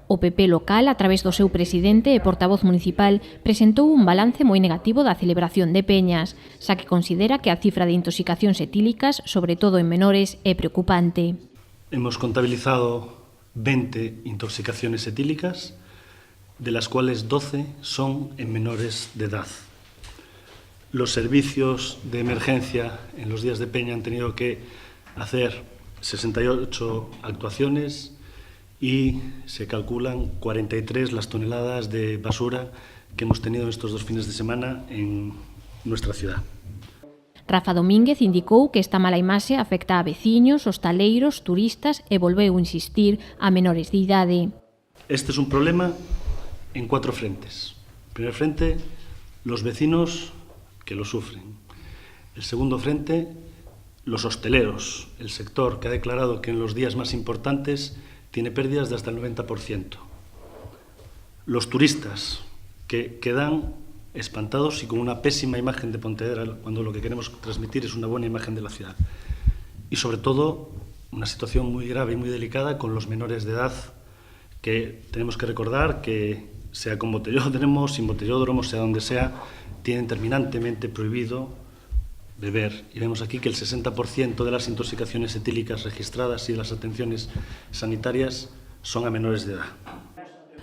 O PP local, a través do seu presidente e portavoz municipal, presentou un balance moi negativo da celebración de peñas, xa que considera que a cifra de intoxicacións etílicas, sobre todo en menores, é preocupante. Hemos contabilizado 20 intoxicaciones etílicas, de las cuales 12 son en menores de edad. Los servicios de emergencia en los días de peña han tenido que hacer 68 actuaciones y se calculan 43 las toneladas de basura que hemos tenido estos 2 fines de semana en nuestra ciudad. Rafa Domínguez indicou que esta mala imaxe afecta a veciños, hostaleiros, turistas e volveu insistir a menores de idade. Este es un problema en 4 frentes. El primer frente, los vecinos que lo sufren. El segundo frente, los hosteleros, el sector que ha declarado que en los días más importantes tiene pérdidas de hasta el 90%. Los turistas, que quedan espantados y con una pésima imagen de Pontevedra, cuando lo que queremos transmitir es una buena imagen de la ciudad. Y sobre todo, una situación muy grave y muy delicada con los menores de edad, que tenemos que recordar que, sea con botellódromo, sin botellódromo, sea donde sea, tienen terminantemente prohibido beber. Y vemos aquí que el 60% de las intoxicaciones etílicas registradas y de las atenciones sanitarias son a menores de edad.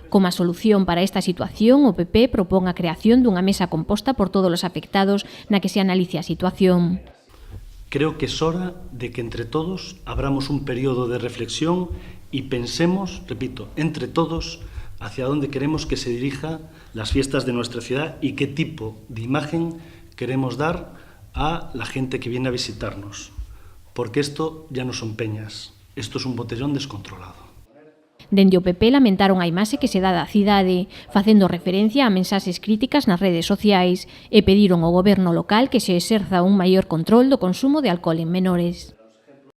Como a solución para esta situación, o PP propón a creación dunha mesa composta por todos os afectados na que se analice a situación. Creo que es hora de que entre todos abramos un periodo de reflexión y pensemos, repito, entre todos, hacia dónde queremos que se dirija las fiestas de nuestra ciudad y qué tipo de imagen queremos dar a la gente que viene a visitarnos, porque esto ya no son peñas, esto es un botellón descontrolado. Dende o PP lamentaron a imaxe que se dá da cidade, facendo referencia a mensaxes críticas nas redes sociais e pediron ao goberno local que se exerza un maior control do consumo de alcohol en menores.